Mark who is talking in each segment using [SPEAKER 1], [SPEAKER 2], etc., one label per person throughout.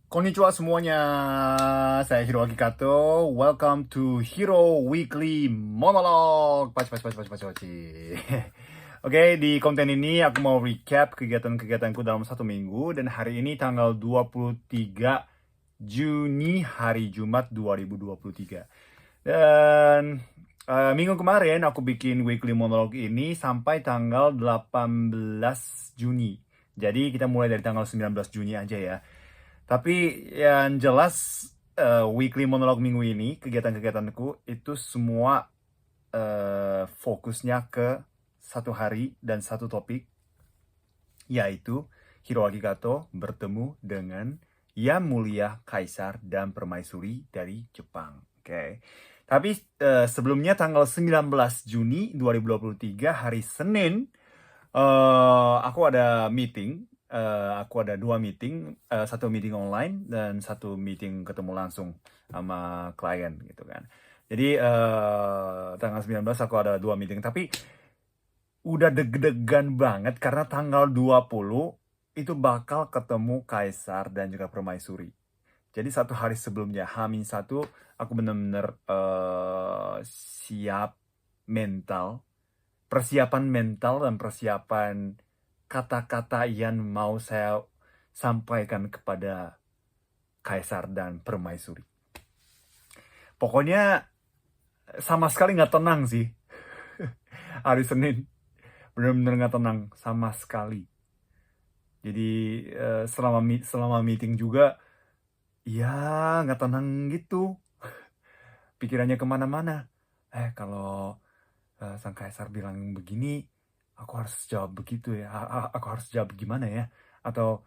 [SPEAKER 1] Konnichiwa semuanya, saya Hiroaki Kato. Welcome to Hero Weekly Monologue. Paci. Oke, di konten ini aku mau recap kegiatan-kegiatanku dalam satu minggu. Dan hari ini tanggal 23 Juni, hari Jumat 2023. Dan minggu kemarin aku bikin Weekly Monologue ini sampai tanggal 18 Juni. Jadi kita mulai dari tanggal 19 Juni aja ya. Tapi yang jelas weekly monolog minggu ini, kegiatan-kegiatanku itu semua fokusnya ke satu hari dan satu topik, yaitu Hiroaki Kato bertemu dengan Yang Mulia Kaisar dan Permaisuri dari Jepang. Oke. Tapi sebelumnya tanggal 19 Juni 2023 hari Senin, aku ada meeting. Aku ada dua meeting, satu meeting online dan satu meeting ketemu langsung sama klien gitu kan. Jadi tanggal 19 aku ada dua meeting, tapi udah deg-degan banget karena tanggal 20 itu bakal ketemu Kaisar dan juga Permaisuri. Jadi satu hari sebelumnya, H-1, aku bener-bener siap mental, persiapan mental dan persiapan kata-kata yang mau saya sampaikan kepada Kaisar dan Permaisuri. Pokoknya sama sekali nggak tenang sih. Hari Senin benar-benar nggak tenang sama sekali. Jadi selama meeting juga ya nggak tenang gitu. Pikirannya kemana-mana. Kalau sang Kaisar bilang begini, aku harus jawab begitu ya. Aku harus jawab gimana ya? Atau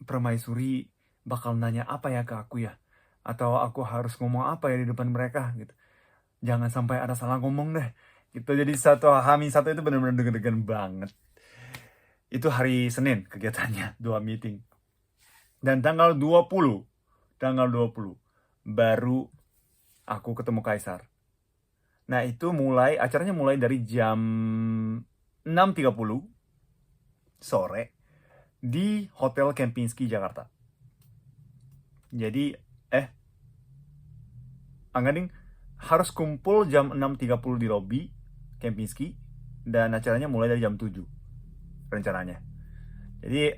[SPEAKER 1] Permaisuri bakal nanya apa ya ke aku ya? Atau aku harus ngomong apa ya di depan mereka gitu. Jangan sampai ada salah ngomong deh. Gitu. Jadi H-1 itu benar-benar deg-degan banget. Itu hari Senin kegiatannya, dua meeting. Dan tanggal 20 baru aku ketemu Kaisar. Nah, itu acaranya mulai dari jam 6.30 sore di Hotel Kempinski Jakarta. Jadi Anggading harus kumpul jam 6.30 di lobi Kempinski dan acaranya mulai dari jam 7 rencananya. Jadi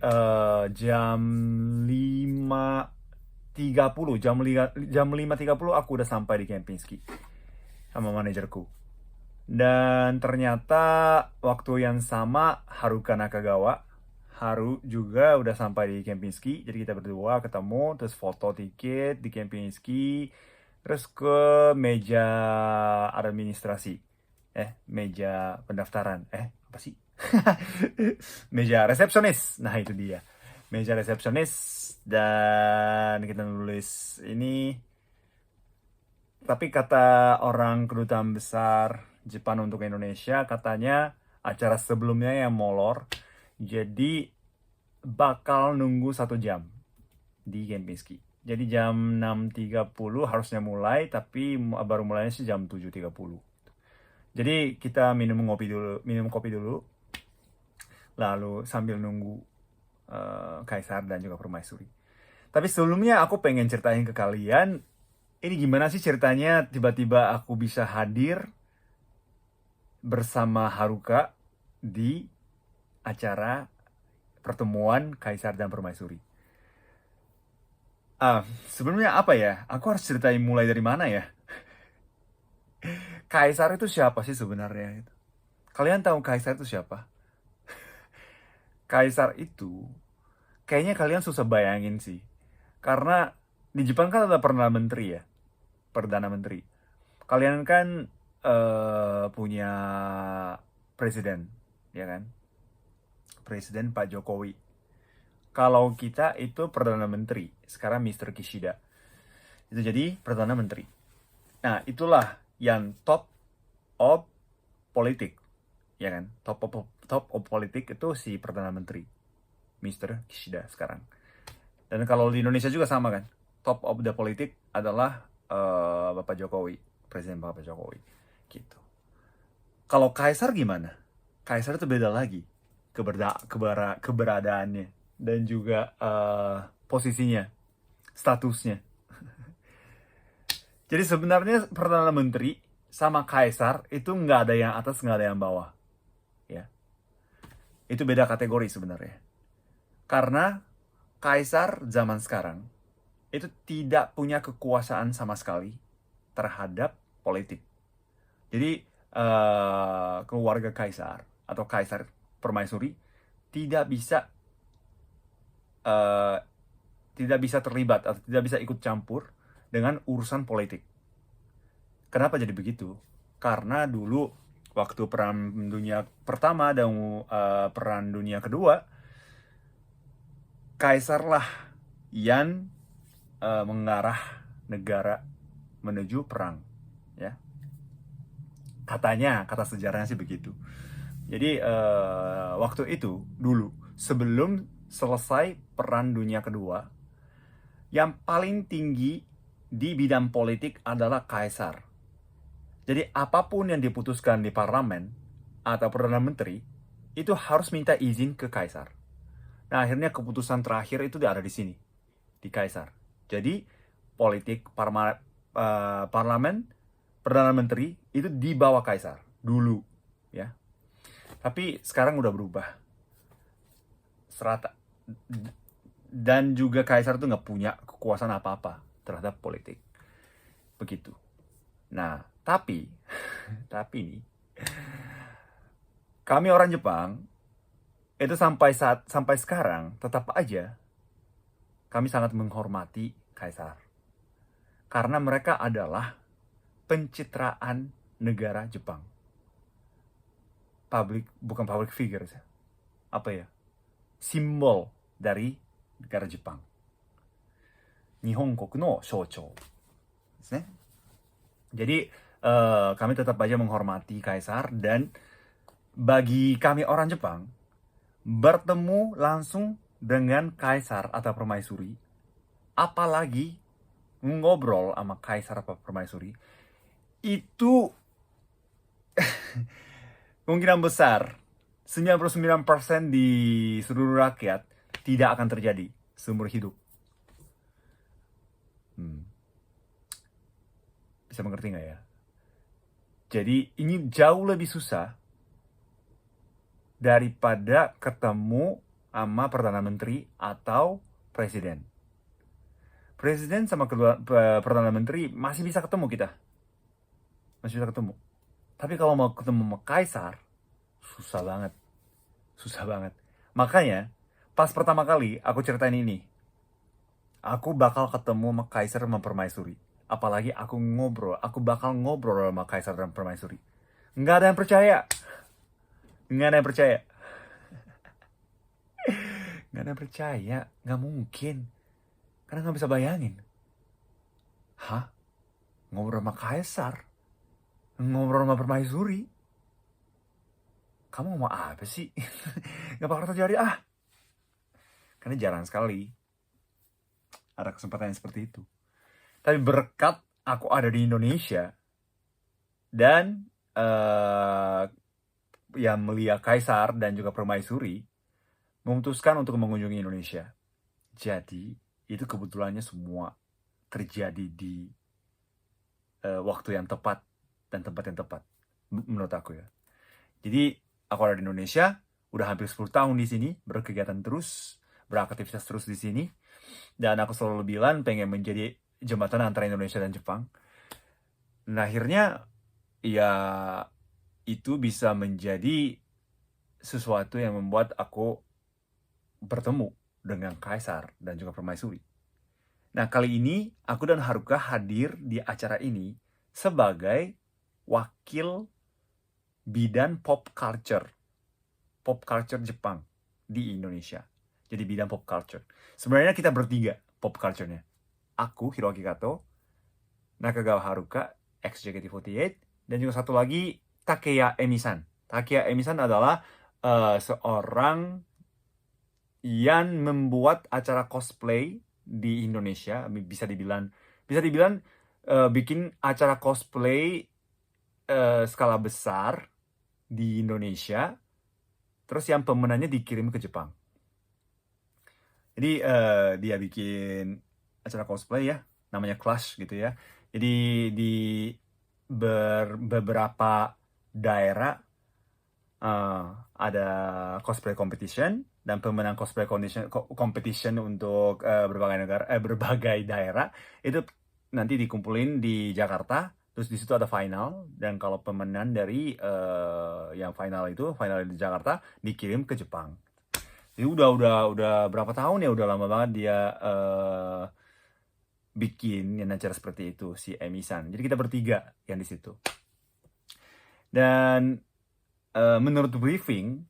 [SPEAKER 1] jam 5.30 jam 5.30 aku udah sampai di Kempinski sama manajerku. Dan ternyata waktu yang sama Haruka Nakagawa, Haru juga udah sampai di Kempinski. Jadi kita berdua ketemu, terus foto tiket di Kempinski, terus ke meja administrasi. Meja pendaftaran. Apa sih? Meja resepsionis. Nah, itu dia. Meja resepsionis, dan kita nulis ini. Tapi kata orang kedutaan besar Jepang untuk Indonesia, katanya acara sebelumnya yang molor, jadi bakal nunggu 1 jam di Kempinski. Jadi jam 6.30 harusnya mulai, tapi baru mulainya sih jam 7.30. Jadi kita minum kopi dulu, lalu sambil nunggu Kaisar dan juga Permaisuri. Tapi sebelumnya aku pengen ceritain ke kalian, ini gimana sih ceritanya tiba-tiba aku bisa hadir bersama Haruka di acara pertemuan Kaisar dan Permaisuri. Sebelumnya apa ya? Aku harus ceritain mulai dari mana ya? Kaisar itu siapa sih sebenarnya? Kalian tahu Kaisar itu siapa? Kaisar itu kayaknya kalian susah bayangin sih. Karena di Jepang kan ada Perdana Menteri ya. Perdana Menteri. Kalian kan punya presiden, ya kan? Presiden Pak Jokowi. Kalau kita itu Perdana Menteri, sekarang Mr. Kishida. Itu jadi Perdana Menteri. Nah, itulah yang top of politik, ya kan? Top of politik itu si Perdana Menteri, Mr. Kishida sekarang. Dan kalau di Indonesia juga sama kan? Top of the politik adalah Bapak Jokowi, Presiden Bapak Jokowi. Gitu. Kalau Kaisar gimana? Kaisar itu beda lagi keberadaannya, dan juga posisinya, statusnya. Jadi sebenarnya Perdana Menteri sama Kaisar itu nggak ada yang atas, nggak ada yang bawah. Ya, itu beda kategori sebenarnya. Karena Kaisar zaman sekarang itu tidak punya kekuasaan sama sekali terhadap politik. Jadi keluarga Kaisar atau Kaisar Permaisuri tidak bisa eh, tidak bisa terlibat atau tidak bisa ikut campur dengan urusan politik. Kenapa jadi begitu? Karena dulu waktu Perang Dunia Pertama dan Perang Dunia Kedua, Kaisarlah yang mengarah negara menuju perang, ya. Katanya, kata sejarahnya sih begitu. Jadi waktu itu dulu sebelum selesai Perang Dunia Kedua, yang paling tinggi di bidang politik adalah Kaisar. Jadi apapun yang diputuskan di parlemen atau Perdana Menteri itu harus minta izin ke Kaisar. Nah, akhirnya keputusan terakhir itu ada di sini, di Kaisar. Jadi politik parlemen, Perdana Menteri itu di bawah Kaisar dulu, ya. Tapi sekarang udah berubah. Serata. Dan juga Kaisar tuh nggak punya kekuasaan apa-apa terhadap politik. Begitu. Nah, tapi nih, kami orang Jepang itu sampai sekarang tetap aja kami sangat menghormati Kaisar. Karena mereka adalah pencitraan negara Jepang. Bukan public figures ya. Apa ya? Simbol dari negara Jepang. Nihonkoku no shouchou. Jadi kami tetap aja menghormati Kaisar, dan bagi kami orang Jepang, bertemu langsung dengan Kaisar atau Permaisuri, apalagi ngobrol sama Kaisar atau Permaisuri, itu kemungkinan besar 99% di seluruh rakyat tidak akan terjadi seumur hidup. Bisa mengerti nggak ya? Jadi ini jauh lebih susah daripada ketemu sama Perdana Menteri atau Presiden. Presiden sama Perdana Menteri masih bisa ketemu kita. Masih bisa ketemu. Tapi kalau mau ketemu sama Kaisar, susah banget. Susah banget. Makanya, pas pertama kali aku ceritain ini, aku bakal ketemu sama Kaisar sama Permaisuri. Apalagi aku bakal ngobrol sama Kaisar dan Permaisuri. Nggak ada yang percaya. Nggak ada yang percaya. Nggak ada yang percaya. Nggak mungkin. Karena nggak bisa bayangin. Hah? Ngobrol sama Kaisar? Ngobrol sama Permaisuri? Kamu ngomong apa sih? Nggak bakal terjadi Karena jarang sekali ada kesempatan yang seperti itu. Tapi berkat aku ada di Indonesia, dan yang mulia Kaisar dan juga Permaisuri memutuskan untuk mengunjungi Indonesia. Jadi itu kebetulannya semua terjadi di waktu yang tepat dan tempat yang tepat, menurut aku ya. Jadi aku ada di Indonesia, udah hampir 10 tahun di sini, berkegiatan terus, beraktivitas terus di sini, dan aku selalu bilang pengen menjadi jembatan antara Indonesia dan Jepang. Nah, akhirnya ya itu bisa menjadi sesuatu yang membuat aku bertemu dengan Kaisar dan juga Permaisuri. Nah, kali ini aku dan Haruka hadir di acara ini sebagai wakil bidang pop culture Jepang di Indonesia. Jadi bidang pop culture. Sebenarnya kita bertiga pop culture-nya. Aku, Hiroaki Kato, Nakagawa Haruka, ex-JKT48, dan juga satu lagi Takeya Emi-san. Takeya Emi-san adalah seorang yang membuat acara cosplay di Indonesia. Bisa dibilang bikin acara cosplay skala besar di Indonesia. Terus yang pemenangnya dikirim ke Jepang. Jadi dia bikin acara cosplay ya, namanya Clash gitu ya. Jadi di beberapa daerah ada cosplay competition, dan pemenang cosplay competition untuk berbagai negara, berbagai daerah itu nanti dikumpulin di Jakarta. Terus di situ ada final, dan kalau pemenang dari yang final di Jakarta dikirim ke Jepang. Jadi udah berapa tahun ya, udah lama banget dia bikin yang acara seperti itu, si Emi-san. Jadi kita bertiga yang di situ. Dan menurut briefing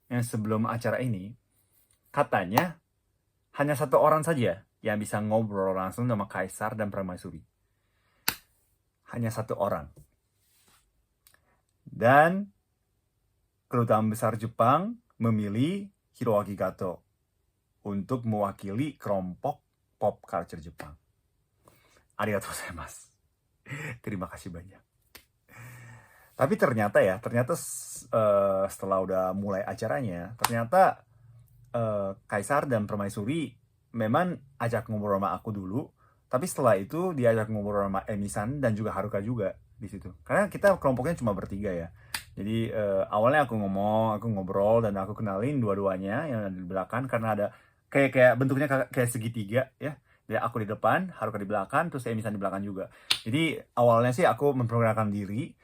[SPEAKER 1] yang sebelum acara ini, katanya hanya satu orang saja yang bisa ngobrol langsung sama Kaisar dan Permaisuri. Hanya satu orang. Dan kedutaan besar Jepang memilih Hiroaki Goto untuk mewakili kelompok pop culture Jepang. Arigatou gozaimasu. Terima kasih banyak. Tapi ternyata setelah udah mulai acaranya, ternyata Kaisar dan Permaisuri memang ajak ngobrol sama aku dulu, tapi setelah itu dia ajak ngobrol sama Emi-san dan juga Haruka juga di situ. Karena kita kelompoknya cuma bertiga ya. Jadi awalnya aku ngobrol dan aku kenalin dua-duanya yang ada di belakang, karena ada kayak bentuknya kayak segitiga ya. Jadi aku di depan, Haruka di belakang, terus Emi-san di belakang juga. Jadi awalnya sih aku memperkenalkan diri,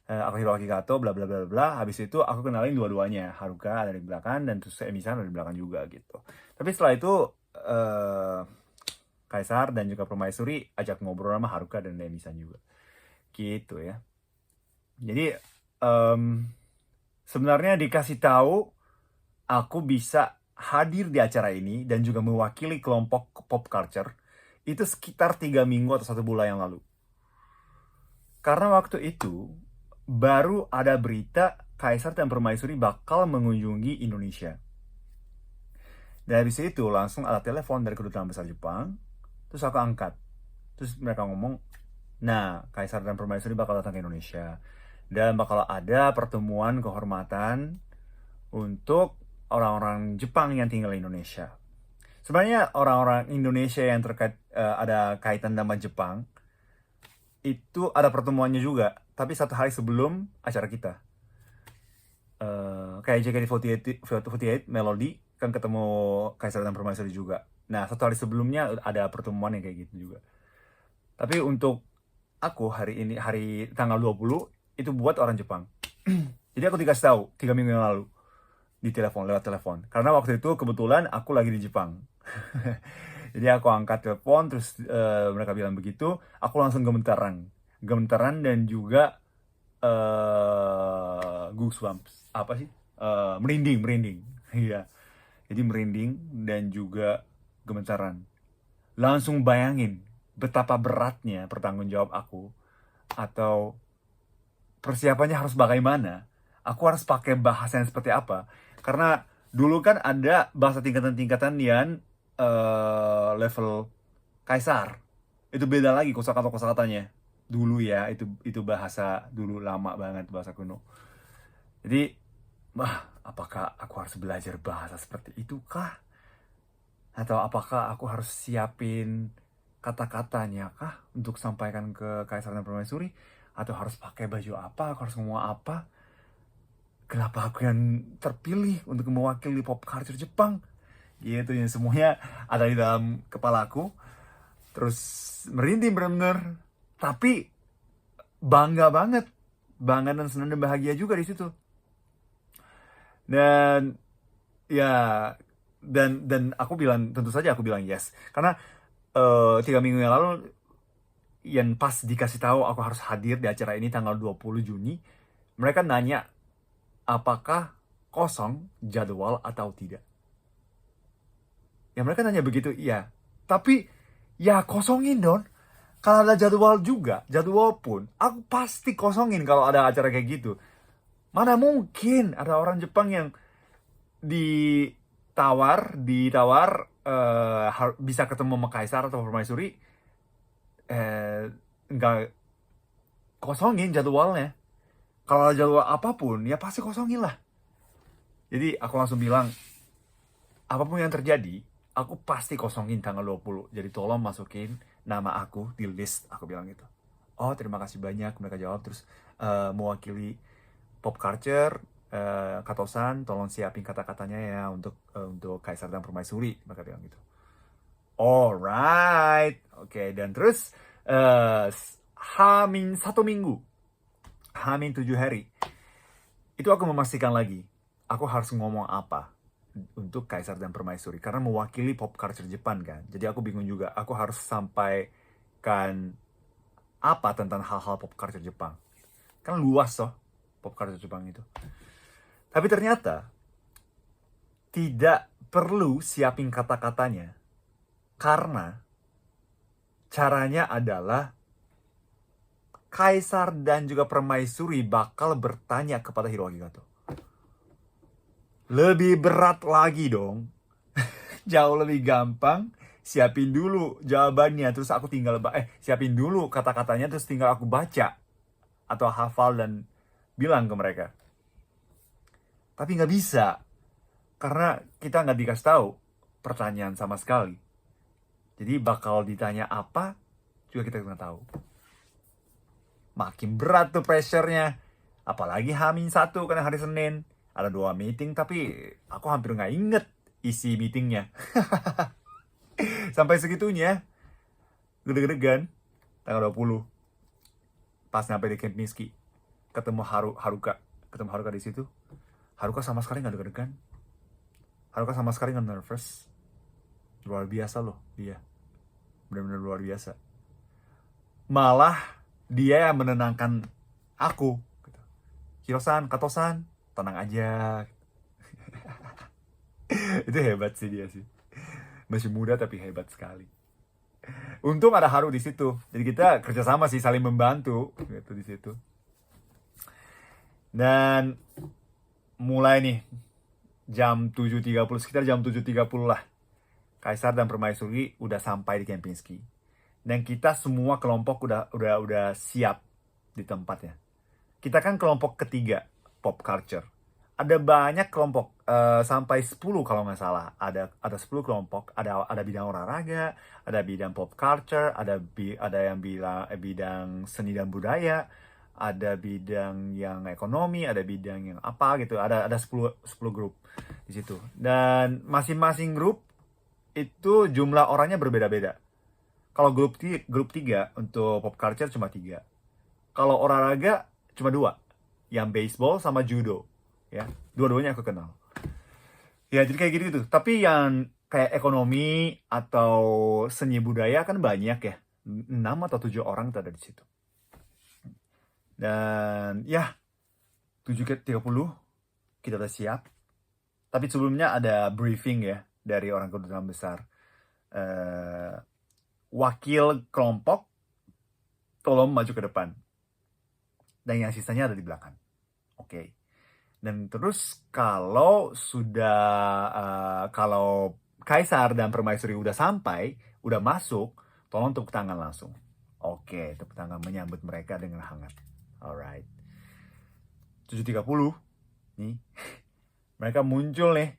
[SPEAKER 1] aku Hiroaki Goto, bla bla bla bla. Habis itu aku kenalin dua-duanya, Haruka ada di belakang dan terus Emi-san ada di belakang juga gitu. Tapi setelah itu Kaisar dan juga Permaisuri ajak ngobrol sama Haruka dan Emi-san juga. Gitu ya. Jadi sebenarnya dikasih tahu aku bisa hadir di acara ini dan juga mewakili kelompok pop culture itu sekitar 3 minggu atau 1 bulan yang lalu. Karena waktu itu baru ada berita Kaisar dan Permaisuri bakal mengunjungi Indonesia. Dan habis itu langsung ada telepon dari kedutaan besar Jepang. Terus aku angkat. Terus mereka ngomong, nah Kaisar dan Permaisuri bakal datang ke Indonesia. Dan bakal ada pertemuan kehormatan untuk orang-orang Jepang yang tinggal di Indonesia. Sebenarnya orang-orang Indonesia yang terkait ada kaitan sama Jepang itu ada pertemuannya juga, tapi 1 hari sebelum acara kita. Kayak JKT48 Melody kan ketemu Kaisar dan Permaisuri juga. Nah 1 hari sebelumnya ada pertemuan yang kayak gitu juga. Tapi untuk aku hari ini, hari tanggal 20 itu buat orang Jepang. Jadi aku dikasih tahu 3 minggu yang lalu lewat telepon. Karena waktu itu kebetulan aku lagi di Jepang. Jadi aku angkat telepon, terus mereka bilang begitu, aku langsung gemetaran dan juga goosebumps, apa sih? Merinding. Iya. Jadi merinding dan juga gemetaran. Langsung bayangin betapa beratnya pertanggung jawab aku, atau persiapannya harus bagaimana. Aku harus pakai bahasa yang seperti apa. Karena dulu kan ada bahasa tingkatan-tingkatan yang level Kaisar. Itu beda lagi kosakata-kosakatanya. Dulu ya, itu bahasa dulu lama banget, bahasa kuno. Jadi, apakah aku harus belajar bahasa seperti itu kah? Atau apakah aku harus siapin kata-katanya kah untuk sampaikan ke Kaisar dan Permaisuri? Atau harus pakai baju apa? Aku harus ngomong apa? Kenapa aku yang terpilih untuk mewakili pop culture Jepang? Gitu, yang semuanya ada di dalam kepalaku. Terus merinding bener-bener. Tapi bangga banget. Bangga dan senang dan bahagia juga di situ. Dan ya, dan aku bilang, tentu saja aku bilang yes. Karena 3 minggu yang lalu yang pas dikasih tahu aku harus hadir di acara ini tanggal 20 Juni, mereka nanya apakah kosong jadwal atau tidak. Ya mereka nanya begitu, iya. Tapi ya kosongin dong. Kalau ada jadwal pun aku pasti kosongin kalau ada acara kayak gitu. Mana mungkin ada orang Jepang yang ditawar bisa ketemu sama Kaisar atau Permaisuri, nggak kosongin jadwalnya. Kalau ada jadwal apapun ya pasti kosongin lah. Jadi aku langsung bilang, apapun yang terjadi, aku pasti kosongin tanggal 20. Jadi tolong masukin nama aku di list, aku bilang gitu. Oh, terima kasih banyak, mereka jawab. Terus mewakili Pop Culture, Katosan, tolong siapin kata-katanya ya untuk Kaisar dan Permaisuri, mereka bilang gitu. Alright, oke. Dan terus Hamin 1 minggu, Hamin 7 hari, itu aku memastikan lagi, aku harus ngomong apa untuk Kaisar dan Permaisuri, karena mewakili pop culture Jepang kan. Jadi aku bingung juga, aku harus sampaikan apa tentang hal-hal pop culture Jepang. Kan luas toh pop culture Jepang itu. Tapi ternyata tidak perlu siapin kata-katanya, karena caranya adalah Kaisar dan juga Permaisuri bakal bertanya kepada Hirohige Gato. Lebih berat lagi dong. Jauh lebih gampang. Siapin dulu jawabannya, terus aku tinggal siapin dulu kata-katanya, terus tinggal aku baca atau hafal dan bilang ke mereka. Tapi nggak bisa, karena kita nggak dikasih tahu pertanyaan sama sekali. Jadi bakal ditanya apa juga kita nggak tahu. Makin berat tuh pressure-nya. Apalagi H-1 karena hari Senin. Ada 2 meeting, tapi aku hampir nggak inget isi meetingnya. Sampai segitunya. Gede-gedegan. Tanggal 20. Pas sampai di Kempinski. Ketemu Haruka. Ketemu Haruka di situ. Haruka sama sekali nggak deg-degan. Haruka sama sekali nggak nervous. Luar biasa loh dia. Benar-benar luar biasa. Malah dia yang menenangkan aku. Hiro-san, Kato-san, tenang aja. Itu hebat sih dia sih. Masih muda tapi hebat sekali. Untung ada Haru di situ. Jadi kita kerjasama sih, saling membantu gitu di situ. Dan mulai nih jam 7.30, sekitar jam 7.30 lah. Kaisar dan Permaisuri udah sampai di Kempinski. Dan kita semua kelompok udah siap di tempatnya. Kita kan kelompok ketiga, pop culture. Ada banyak kelompok, sampai 10 kalau nggak salah. Ada 10 kelompok, ada bidang olahraga, ada bidang pop culture, ada yang bilang bidang seni dan budaya, ada bidang yang ekonomi, ada bidang yang apa gitu. Ada 10 grup di situ. Dan masing-masing grup itu jumlah orangnya berbeda-beda. Kalau grup 3 untuk pop culture cuma 3. Kalau olahraga cuma 2, yang baseball sama judo, ya, dua-duanya aku kenal. Ya jadi kayak gitu. Tapi yang kayak ekonomi atau seni budaya kan banyak ya, 6 atau 7 orang ada di situ. Dan ya 7.30 kita udah siap. Tapi sebelumnya ada briefing ya dari orang kedutaan besar. Wakil kelompok tolong maju ke depan. Dan yang sisanya ada di belakang. Oke. Dan terus kalau Kaisar dan Permaisuri udah sampai, udah masuk, tolong tepuk tangan langsung. Oke, tepuk tangan menyambut mereka dengan hangat. Alright. 7.30 nih. Mereka muncul nih.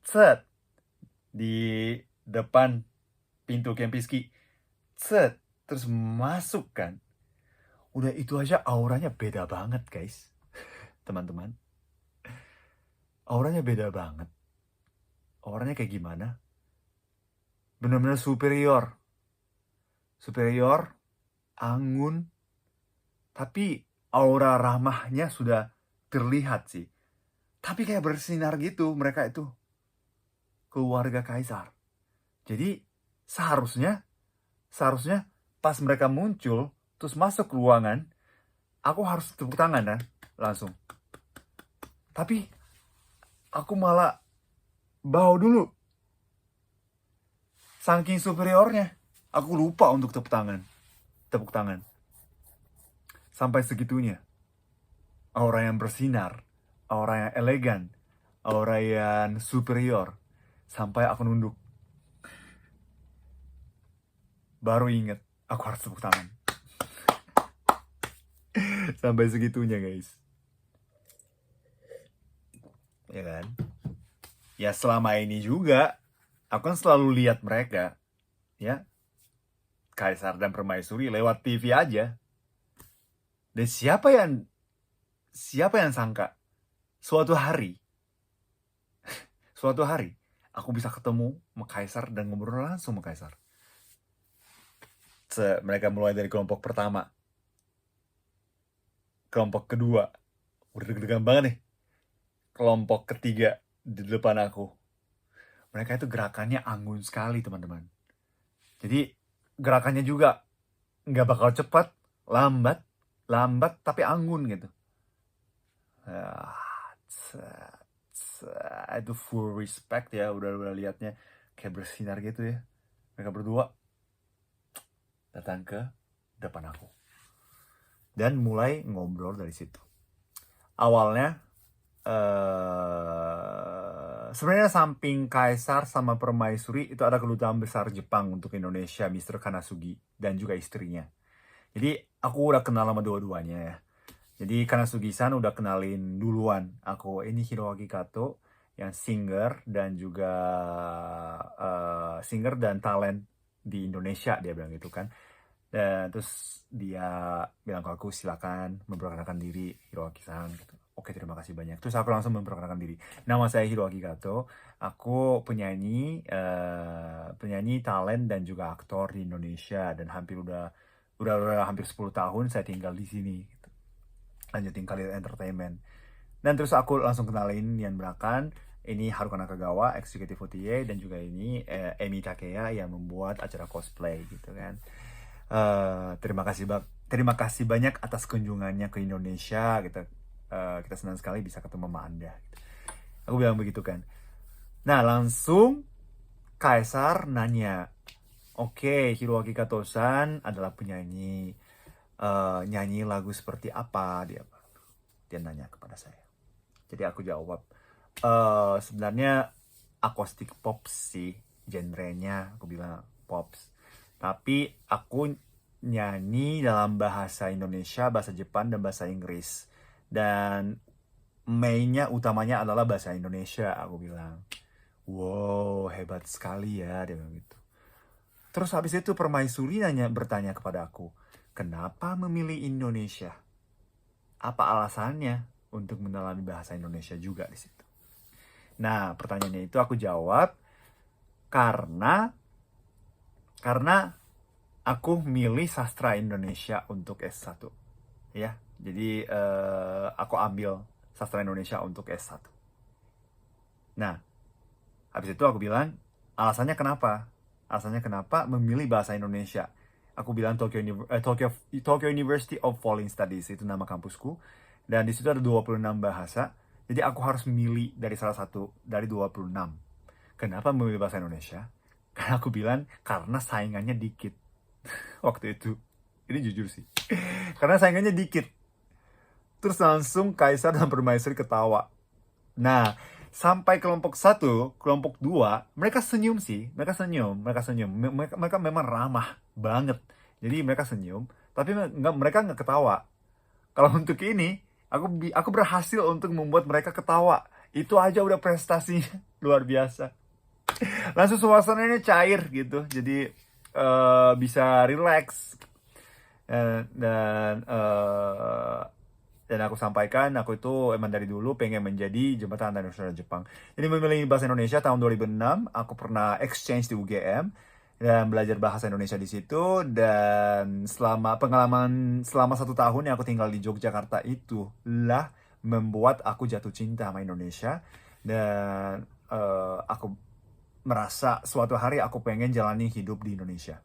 [SPEAKER 1] Set. Di depan pintu Kempinski. Set. Terus masuk kan. Udah itu aja auranya beda banget guys. Teman-teman. Auranya beda banget. Auranya kayak gimana? Benar-benar superior. Superior. Anggun. Tapi aura ramahnya sudah terlihat sih. Tapi kayak bersinar gitu mereka itu. Keluarga Kaisar. Jadi seharusnya pas mereka muncul terus masuk ke ruangan, aku harus tepuk tangan kan, langsung. Tapi aku malah bow dulu. Saking superiornya, aku lupa untuk tepuk tangan. Sampai segitunya. Aura yang bersinar, aura yang elegan, aura yang superior. Sampai aku nunduk. Baru inget, aku harus tepuk tangan. Sampai segitunya guys. Ya kan? Ya selama ini juga Aku kan selalu lihat mereka, ya, Kaisar dan Permaisuri lewat TV aja. Dan siapa yang sangka suatu hari aku bisa ketemu sama Kaisar dan ngobrol langsung sama Kaisar. Mereka mulai dari kelompok pertama, kelompok kedua, udah deg-degan banget nih. Kelompok ketiga di depan aku. Mereka itu gerakannya anggun sekali, teman-teman. Jadi gerakannya juga nggak bakal cepat, lambat tapi anggun gitu. Itu full respect ya, udah liatnya kayak bersinar gitu ya. Mereka berdua datang ke depan aku dan mulai ngobrol dari situ. Awalnya sebenarnya samping Kaisar sama Permaisuri itu ada kedutaan besar Jepang untuk Indonesia, Mr. Kanasugi dan juga istrinya. Jadi aku udah kenal sama dua-duanya ya. Jadi Kanasugi-san udah kenalin duluan aku, ini Hiroaki Kato yang singer dan juga singer dan talent di Indonesia, dia bilang gitu kan. Dan terus dia bilang ke aku, silakan memperkenalkan diri Hiroaki-san gitu. Oke, terima kasih banyak. Terus aku langsung memperkenalkan diri. Nama saya Hiroaki Kato. Aku penyanyi, talent dan juga aktor di Indonesia dan udah hampir 10 tahun saya tinggal di sini. Gitu. Lanjutin karir entertainment. Dan terus aku langsung kenalin Yan Brakan. Ini Haruka Nakagawa, Executive OTA, dan juga ini Emi Takeya yang membuat acara cosplay gitu kan. Terima kasih banyak atas kunjungannya ke Indonesia. Kita senang sekali bisa ketemu sama Anda. Aku bilang begitu kan. Nah, langsung Kaisar nanya, oke, Hiroaki Kato-san adalah penyanyi, nyanyi lagu seperti apa dia nanya kepada saya. Jadi aku jawab, sebenarnya akustik pop sih genrenya, aku bilang pops. Tapi aku nyanyi dalam bahasa Indonesia, bahasa Jepang, dan bahasa Inggris. Dan utamanya adalah bahasa Indonesia, aku bilang. Wow, hebat sekali ya, dia bilang gitu. Terus habis itu Permaisuri bertanya kepada aku, kenapa memilih Indonesia? Apa alasannya untuk mendalami bahasa Indonesia juga di situ? Nah, pertanyaannya itu aku jawab, karena aku milih sastra Indonesia untuk S1. Ya, jadi aku ambil sastra Indonesia untuk S1. Nah, habis itu aku bilang, alasannya kenapa? Alasannya kenapa memilih bahasa Indonesia? Aku bilang Tokyo University of Foreign Studies, itu nama kampusku. Dan di situ ada 26 bahasa. Jadi aku harus memilih dari salah satu dari 26. Kenapa memilih bahasa Indonesia? Karena aku bilang, karena saingannya dikit. Waktu itu. Ini jujur sih. Karena saingannya dikit. Terus langsung Kaisar dan Permaisuri ketawa. Nah, sampai kelompok 1, kelompok 2, mereka senyum sih. Mereka senyum. Mereka memang ramah banget. Jadi mereka senyum. Tapi mereka nggak ketawa. Kalau untuk ini, aku berhasil untuk membuat mereka ketawa. Itu aja udah prestasinya luar biasa. Langsung suasananya cair gitu. Jadi bisa relax. Dan aku sampaikan, aku itu emang dari dulu pengen menjadi jembatan antar Indonesia dan Jepang. Jadi memilih bahasa Indonesia tahun 2006, aku pernah exchange di UGM dan belajar bahasa Indonesia di situ. Dan pengalaman selama 1 tahun yang aku tinggal di Yogyakarta itu lah membuat aku jatuh cinta sama Indonesia. Dan aku merasa suatu hari aku pengen jalani hidup di Indonesia.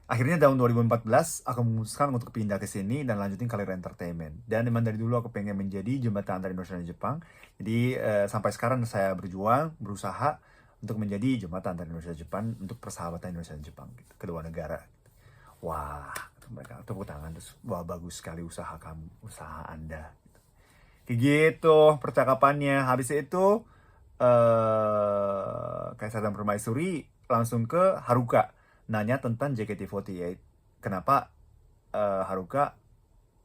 [SPEAKER 1] Akhirnya tahun 2014 aku memutuskan untuk pindah ke sini dan lanjutin karir entertainment. Dan memang dari dulu aku pengen menjadi jembatan antara Indonesia dan Jepang. Jadi sampai sekarang saya berusaha untuk menjadi jembatan antara Indonesia dan Jepang untuk persahabatan Indonesia dan Jepang gitu, kedua negara. Wah, mereka tepuk tangan terus, wah bagus sekali usaha Anda. Kayak gitu percakapannya. Habis itu Kaisar dan Permaisuri langsung ke Haruka. Nanya tentang JKT48. Kenapa Haruka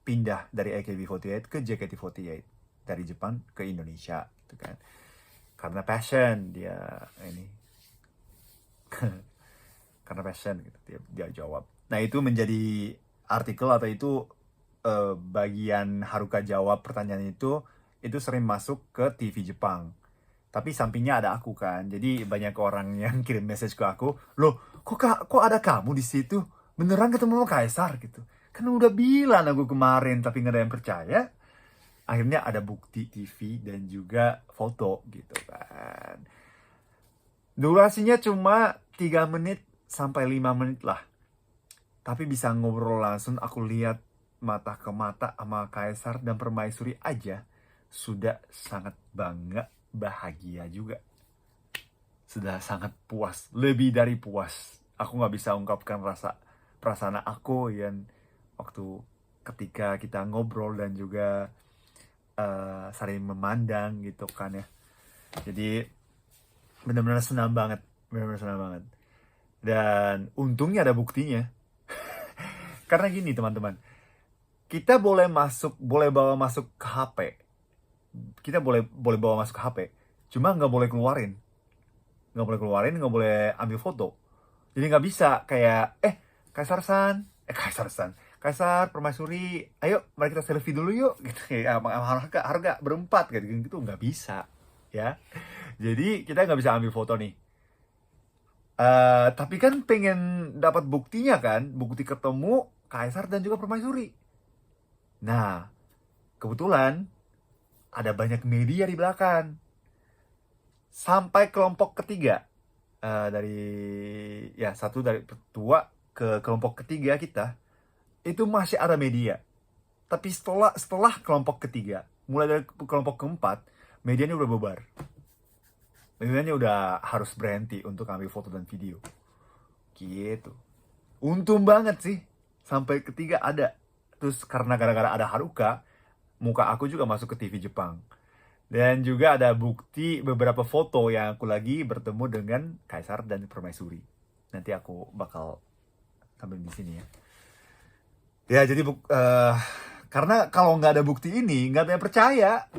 [SPEAKER 1] pindah dari AKB48 ke JKT48 dari Jepang ke Indonesia gitu kan. Karena passion dia ini. karena passion gitu, dia jawab. Nah itu menjadi artikel atau itu bagian Haruka jawab pertanyaan itu sering masuk ke TV Jepang. Tapi sampingnya ada aku kan, jadi banyak orang yang kirim message ke aku, loh kok ada kamu di situ? Beneran ketemu sama Kaisar gitu? Kan udah bilang aku kemarin tapi nggak ada yang percaya. Akhirnya ada bukti TV dan juga foto gitu kan. Durasinya cuma 3 menit sampai 5 menit lah. Tapi bisa ngobrol langsung, aku lihat mata ke mata sama Kaisar dan Permaisuri aja sudah sangat bangga, bahagia juga. Sudah sangat puas, lebih dari puas. Aku nggak bisa ungkapkan perasaan aku yang waktu ketika kita ngobrol dan juga saling memandang gitu kan ya. Jadi benar-benar senang banget, benar-benar senang banget. Dan untungnya ada buktinya. Karena gini teman-teman, kita boleh bawa masuk ke HP. Kita boleh bawa masuk ke HP, cuma nggak boleh keluarin, nggak boleh ambil foto. Jadi nggak bisa kayak Kaisar Permaisuri, ayo mari kita selfie dulu yuk gitu ya, harga berempat gitu nggak bisa ya. Jadi kita nggak bisa ambil foto nih. Tapi kan pengen dapat buktinya kan, bukti ketemu Kaisar dan juga Permaisuri. Nah, kebetulan ada banyak media di belakang. Sampai kelompok ketiga, dari petua ke kelompok ketiga kita, itu masih ada media. Tapi setelah kelompok ketiga, mulai dari kelompok keempat, medianya udah bubar. Medianya udah harus berhenti untuk ambil foto dan video. Gitu. Untung banget sih, sampai ketiga ada. Terus karena gara-gara ada Haruka, muka aku juga masuk ke TV Jepang. Dan juga ada bukti beberapa foto yang aku lagi bertemu dengan Kaisar dan Permaisuri. Nanti aku bakal tampilin di sini ya. Ya jadi karena kalau nggak ada bukti ini, nggak ada yang percaya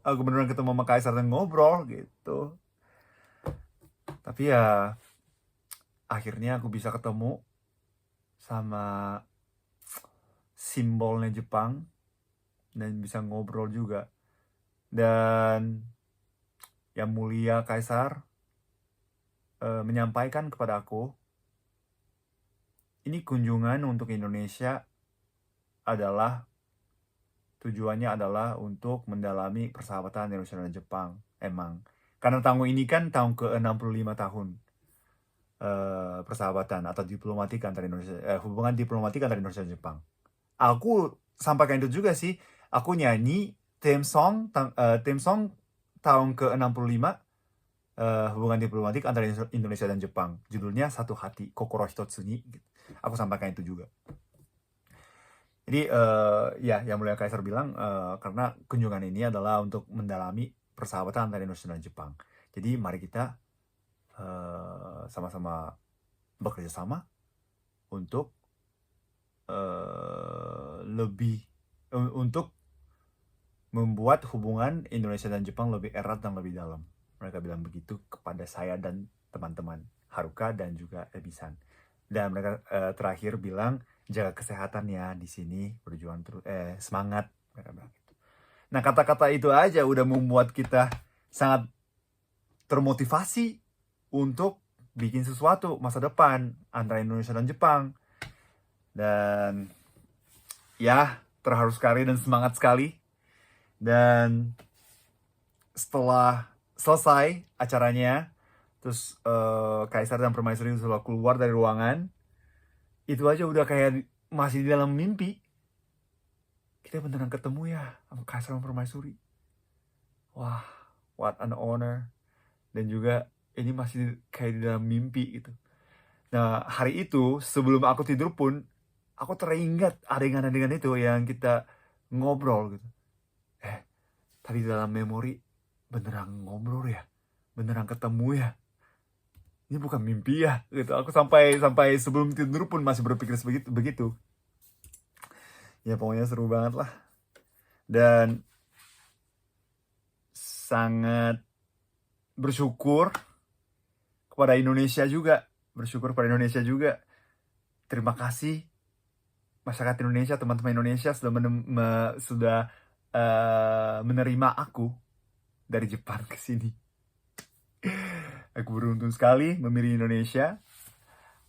[SPEAKER 1] aku beneran ketemu sama Kaisar dan ngobrol gitu. Tapi ya akhirnya aku bisa ketemu sama simbolnya Jepang dan bisa ngobrol juga. Dan Yang Mulia Kaisar menyampaikan kepada aku, ini kunjungan untuk Indonesia tujuannya adalah untuk mendalami persahabatan Indonesia dan Jepang. Emang karena tahun ini kan tahun ke-65 tahun persahabatan atau diplomatik antara hubungan diplomatik antara Indonesia dan Jepang. Aku sampaikan itu juga sih. Aku nyanyi theme song tahun ke-65 hubungan diplomatik antara Indonesia dan Jepang. Judulnya Satu Hati, Kokoro Hitotsu ni. Aku sampaikan itu juga. Jadi Yang Mulia Kaisar bilang karena kunjungan ini adalah untuk mendalami persahabatan antara Indonesia dan Jepang. Jadi mari kita sama-sama bekerja sama untuk untuk membuat hubungan Indonesia dan Jepang lebih erat dan lebih dalam. Mereka bilang begitu kepada saya dan teman-teman Haruka dan juga Ebisan. Dan mereka terakhir bilang, jaga kesehatan ya di sini, berjuang terus, semangat, mereka bilang gitu. Nah kata-kata itu aja udah membuat kita sangat termotivasi untuk bikin sesuatu masa depan antara Indonesia dan Jepang. Dan ya terharu sekali dan semangat sekali. Dan setelah selesai acaranya, terus Kaisar dan Permaisuri sudah keluar dari ruangan, itu aja udah kayak masih di dalam mimpi. Kita beneran ketemu ya sama Kaisar dan Permaisuri. Wah, what an honor. Dan juga ini masih kayak di dalam mimpi gitu. Nah, hari itu sebelum aku tidur pun, aku teringat adegan-adegan itu yang kita ngobrol gitu. Tadi dalam memori beneran ngobrol ya, beneran ketemu ya. Ini bukan mimpi ya gitu. Aku sampai sebelum tidur pun masih berpikir begitu. Ya pokoknya seru banget lah. Dan sangat bersyukur kepada Indonesia juga bersyukur pada Indonesia juga. Terima kasih masyarakat Indonesia, teman-teman Indonesia sudah menerima aku dari Jepang ke sini. Aku beruntung sekali memilih Indonesia.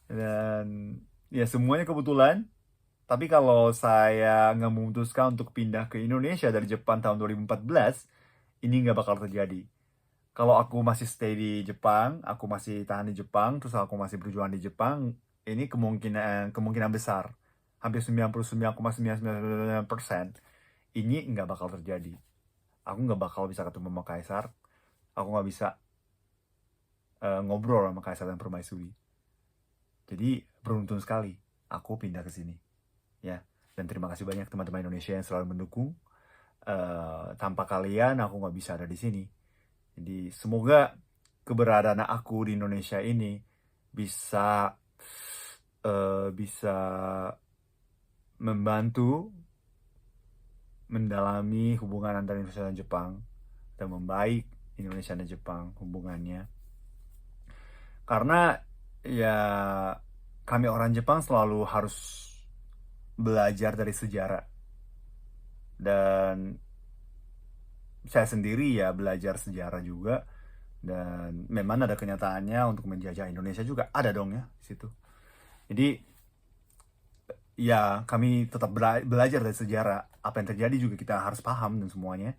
[SPEAKER 1] Dan ya semuanya kebetulan. Tapi kalau saya nggak memutuskan untuk pindah ke Indonesia dari Jepang tahun 2014, ini nggak bakal terjadi. Kalau aku masih stay di Jepang, aku masih tahan di Jepang, terus aku masih berjuang di Jepang, ini kemungkinan besar, hampir 99,999%, ini nggak bakal terjadi. Aku nggak bakal bisa ketemu sama Kaisar, aku nggak bisa ngobrol sama Kaisar dan Permaisuri. Jadi beruntung sekali aku pindah ke sini, ya. Dan terima kasih banyak teman-teman Indonesia yang selalu mendukung. Tanpa kalian aku nggak bisa ada di sini. Jadi semoga keberadaan aku di Indonesia ini bisa membantu mendalami hubungan antara Indonesia dan Jepang dan membaik Indonesia dan Jepang hubungannya. Karena ya kami orang Jepang selalu harus belajar dari sejarah. Dan saya sendiri ya belajar sejarah juga. Dan memang ada kenyataannya untuk menjajah Indonesia juga ada dong ya di situ. Jadi ya kami tetap belajar dari sejarah. Apa yang terjadi juga kita harus paham dan semuanya.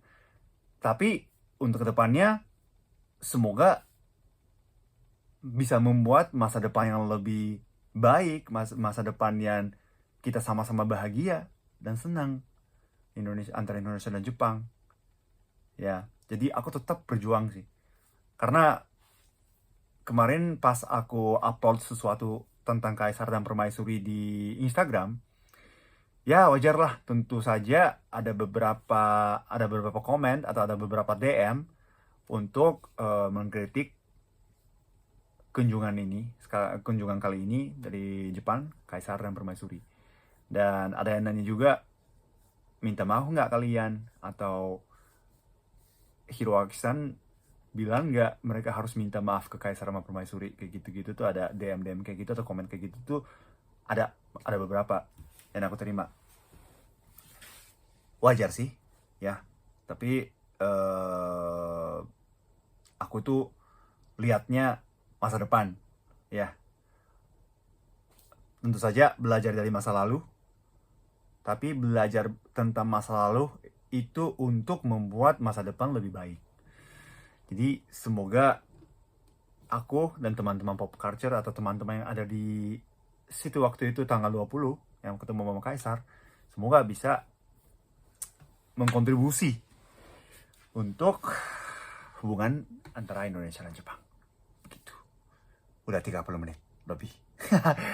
[SPEAKER 1] Tapi untuk kedepannya semoga bisa membuat masa depan yang lebih baik, masa depan yang kita sama-sama bahagia dan senang antara Indonesia dan Jepang. Ya, jadi aku tetap berjuang sih. Karena kemarin pas aku upload sesuatu tentang Kaisar dan Permaisuri di Instagram, ya wajar lah, tentu saja ada beberapa komen atau ada beberapa DM untuk mengkritik kunjungan kali ini dari Jepang, Kaisar dan Permaisuri. Dan ada yang nanya juga, minta maaf nggak kalian? Atau Hiroaki-san bilang nggak mereka harus minta maaf ke Kaisar sama Permaisuri? Kayak gitu-gitu tuh ada DM kayak gitu atau komen kayak gitu tuh ada beberapa yang aku terima. Wajar sih, ya. Tapi aku tuh lihatnya masa depan, ya. Tentu saja belajar dari masa lalu, tapi belajar tentang masa lalu itu untuk membuat masa depan lebih baik. Jadi semoga aku dan teman-teman pop culture atau teman-teman yang ada di situ waktu itu tanggal 20 yang ketemu sama Kaisar, semoga bisa mengkontribusi untuk hubungan antara Indonesia dan Jepang. Begitu. Udah 30 menit lebih.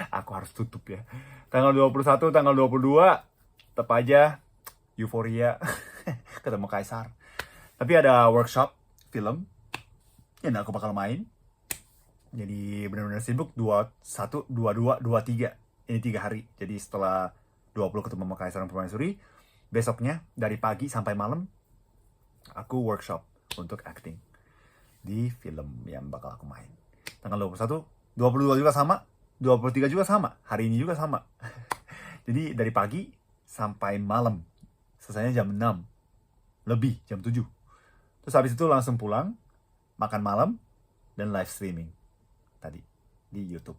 [SPEAKER 1] Aku harus tutup ya. Tanggal 21, tanggal 22 tetap aja euforia ketemu Kaisar. Tapi ada workshop film yang aku bakal main. Jadi benar-benar sibuk 21, 22, 23. Ini 3 hari. Jadi setelah 20 ketemu sama Kaisar dan Permaisuri, besoknya dari pagi sampai malam aku workshop untuk acting di film yang bakal aku main. Tanggal 21, 22 juga sama, 23 juga sama, hari ini juga sama. Jadi dari pagi sampai malam. Selesainya jam 6. Lebih, jam 7. Terus habis itu langsung pulang, makan malam, dan live streaming tadi di YouTube.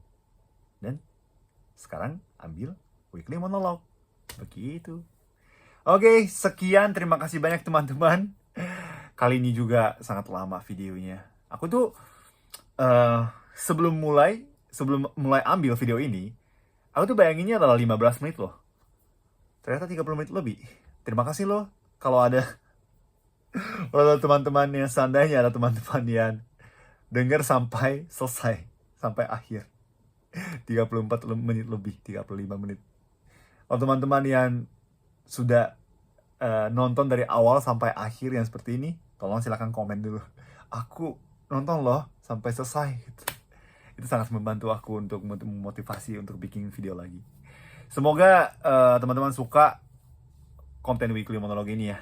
[SPEAKER 1] Dan sekarang ambil weekly monologue. Begitu. Oke, sekian. Terima kasih banyak teman-teman. Kali ini juga sangat lama videonya. Aku tuh sebelum mulai ambil video ini, aku tuh bayanginnya adalah 15 menit loh. Ternyata 30 menit lebih. Terima kasih loh kalau ada teman-teman yang seandainya ada teman-teman yang dengar sampai selesai, sampai akhir. 34 menit lebih, 35 menit. Kalau teman-teman yang sudah nonton dari awal sampai akhir yang seperti ini, tolong silakan komen dulu. Aku nonton loh sampai selesai. Itu sangat membantu aku untuk memotivasi untuk bikin video lagi. Semoga teman-teman suka konten weekly monolog ini ya.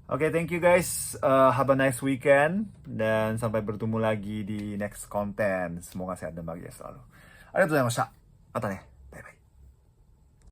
[SPEAKER 1] Oke, thank you guys. Have a nice weekend. Dan sampai bertemu lagi di next content. Semoga sehat dan bahagia selalu. ありがとうございました。またね。